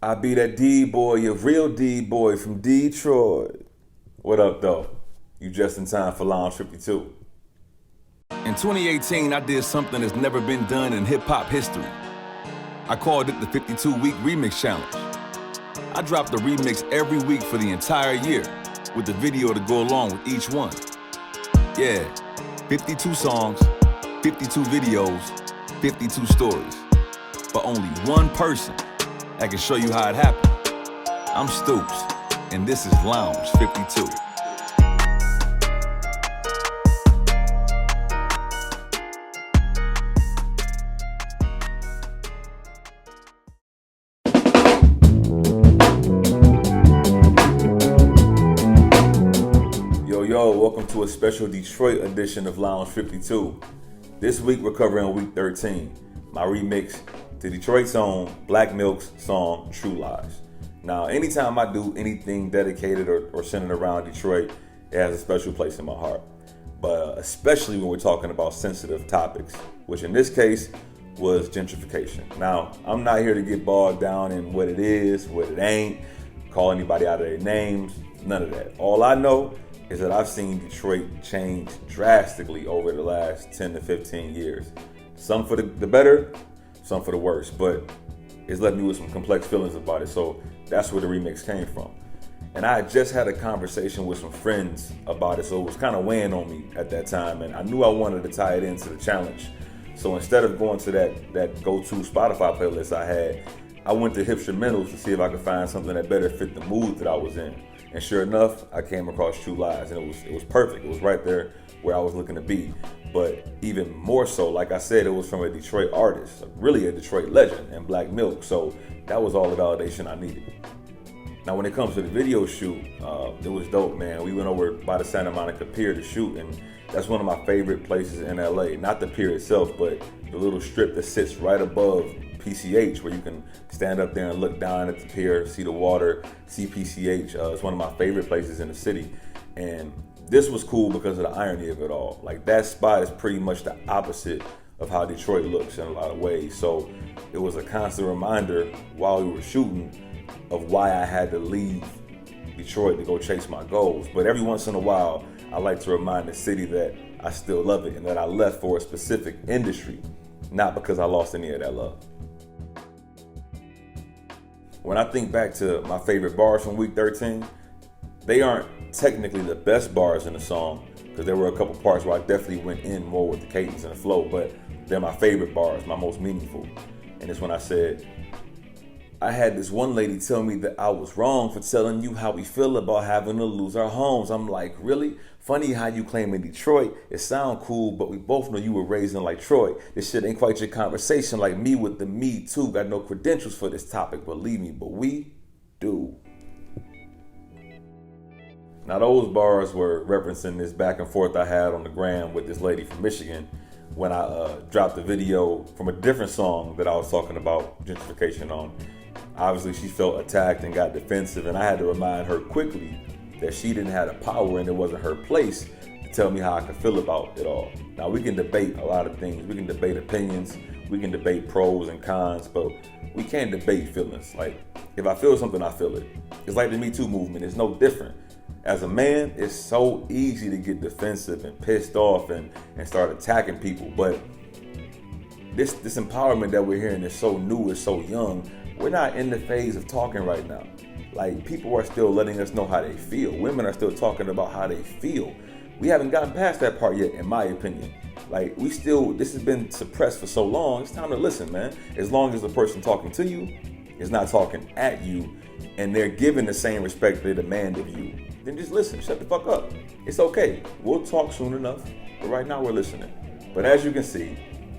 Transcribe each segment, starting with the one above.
I be that D-boy, your real D-boy from Detroit. What up, though? You just in time for Lounge 52. In 2018, I did something that's never been done in hip-hop history. I called it the 52-week remix challenge. I dropped a remix every week for the entire year, with the video to go along with each one. Yeah, 52 songs, 52 videos, 52 stories. But only one person that can show you how it happened. I'm Stoops, and this is Lounge 52. Yo, welcome to a special Detroit edition of Lounge 52. This week we're covering week 13, my remix to Detroit's own Black Milk's song, True Lies. Now, anytime I do anything dedicated or centered around Detroit, it has a special place in my heart. But especially when we're talking about sensitive topics, which in this case was gentrification. Now, I'm not here to get bogged down in what it is, what it ain't, call anybody out of their names, none of that. All I know is that I've seen Detroit change drastically over the last 10 to 15 years. Some for the better, some for the worse, but it's left me with some complex feelings about it, so that's where the remix came from. And I had just had a conversation with some friends about it, so it was kind of weighing on me at that time, and I knew I wanted to tie it into the challenge. So instead of going to that go-to Spotify playlist I had, I went to Hipstrumentals to see if I could find something that better fit the mood that I was in. And sure enough, I came across True Lies, and it was perfect. It was right there where I was looking to be. But even more so, like I said, it was from a Detroit artist, really a Detroit legend, and Black Milk. So that was all the validation I needed. Now, when it comes to the video shoot, it was dope, man. We went over by the Santa Monica Pier to shoot, and that's one of my favorite places in LA. Not the pier itself, but the little strip that sits right above PCH, where you can stand up there and look down at the pier, see the water, see PCH. It's one of my favorite places in the city. And this was cool because of the irony of it all. Like, that spot is pretty much the opposite of how Detroit looks in a lot of ways. So it was a constant reminder while we were shooting of why I had to leave Detroit to go chase my goals. But every once in a while, I like to remind the city that I still love it and that I left for a specific industry, not because I lost any of that love. When I think back to my favorite bars from week 13, they aren't technically the best bars in the song, because there were a couple parts where I definitely went in more with the cadence and the flow, but they're my favorite bars, my most meaningful. And it's when I said, I had this one lady tell me that I was wrong for telling you how we feel about having to lose our homes. I'm like, really? Funny how you claim in Detroit, it sound cool, but we both know you were raised in like Troy. This shit ain't quite your conversation, like me with the Me Too. Got no credentials for this topic, believe me, but we do. Now, those bars were referencing this back and forth I had on the gram with this lady from Michigan when I dropped the video from a different song that I was talking about gentrification on. Obviously, she felt attacked and got defensive, and I had to remind her quickly that she didn't have the power and it wasn't her place to tell me how I could feel about it all. Now, we can debate a lot of things. We can debate opinions. We can debate pros and cons, but we can't debate feelings. Like, if I feel something, I feel it. It's like the Me Too movement. It's no different. As a man, it's so easy to get defensive and pissed off and start attacking people. But this empowerment that we're hearing is so new, it's so young. We're not in the phase of talking right now. Like, people are still letting us know how they feel. Women are still talking about how they feel. We haven't gotten past that part yet, in my opinion. Like, this has been suppressed for so long. It's time to listen, man. As long as the person talking to you is not talking at you and they're giving the same respect they demand of you, then just listen, shut the fuck up. It's okay. We'll talk soon enough, but right now we're listening. But as you can see,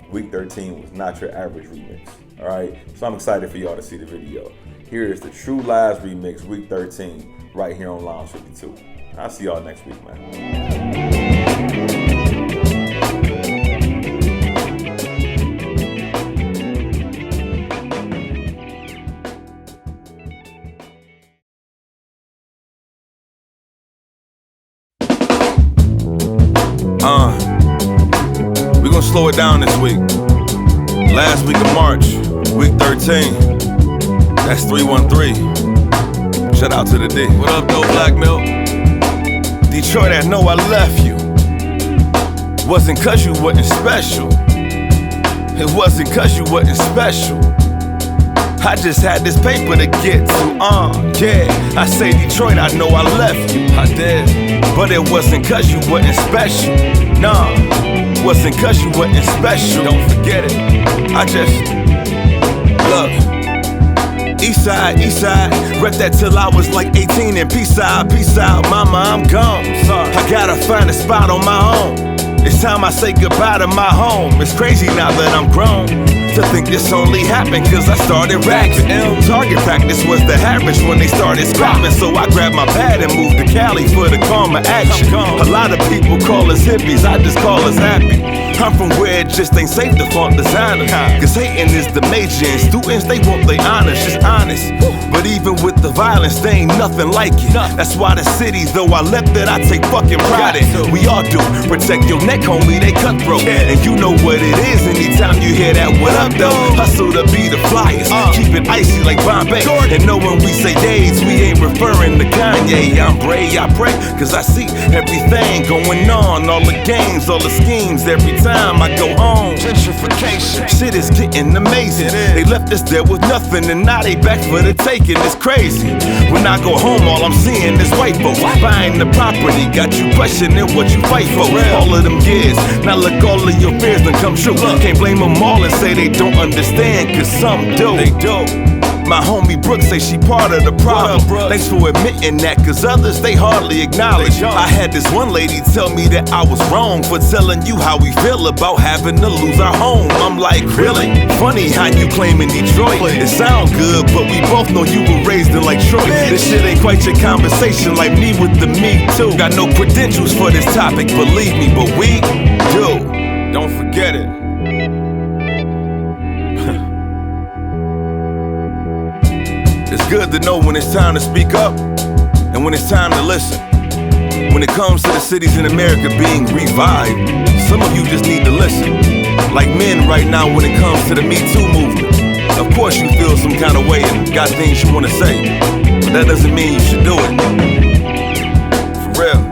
week 13 was not your average remix, all right? So I'm excited for y'all to see the video. Here is the True Lies remix, week 13, right here on Lounge 52. I'll see y'all next week, man. We're gonna slow it down this week. Last week of March, week 13. That's 313. Shout out to the D. What up, though, Black Milk? Detroit, I know I left you. Wasn't cause you wasn't special. It wasn't cause you wasn't special. I just had this paper to get to, yeah. I say Detroit, I know I left you. I did. But it wasn't cause you wasn't special. Nah, wasn't cause you wasn't special. Don't forget it. I just, look. East side, rep that till I was like 18 and peace out, mama, I'm gone. Sorry. I gotta find a spot on my own. It's time I say goodbye to my home. It's crazy now that I'm grown to think this only happened cause I started rapping. Target practice was the average when they started scrapping. So I grabbed my pad and moved to Cali for the calmer action. A lot of people call us hippies, I just call us happy. I'm from where it just ain't safe to flaunt designer. Cause hating is the major and students, they want their honors, just honest. But even with the violence, they ain't nothing like it. That's why the cities, though I left it, I take fucking pride in. We all do, protect your neck, homie, they cutthroat. And you know what it is anytime you hear that, what up though? Hustle to be the flyers, keep it icy like Bombay. And know when we say days, we ain't referring to Kanye. I'm brave, I pray, cause I see everything going on. All the games, all the schemes, every time I go home. Gentrification, shit is getting amazing. They left us there with nothing and now they back for the taking. It's crazy. When I go home, all I'm seeing is white folks buying the property. Got you questioning what you fight for. All of them years, now look, all of your fears done come true. Can't blame them all and say they don't understand, cause some do. They do. My homie Brooke say she part of the problem. Thanks for admitting that, cause others they hardly acknowledge. I had this one lady tell me that I was wrong for telling you how we feel about having to lose our home. I'm like, really? Funny how you claiming Detroit. It sound good, but we both know you were raised in like Troy. This shit ain't quite your conversation, like me with the Me Too. Got no credentials for this topic, believe me, but we do. Don't forget it. It's good to know when it's time to speak up and when it's time to listen. When it comes to the cities in America being revived, some of you just need to listen. Like men right now when it comes to the Me Too movement. Of course you feel some kind of way and got things you want to say, but that doesn't mean you should do it. For real.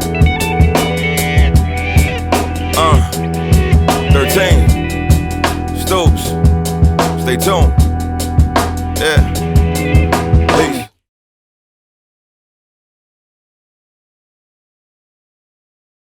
13. Stoops. Stay tuned.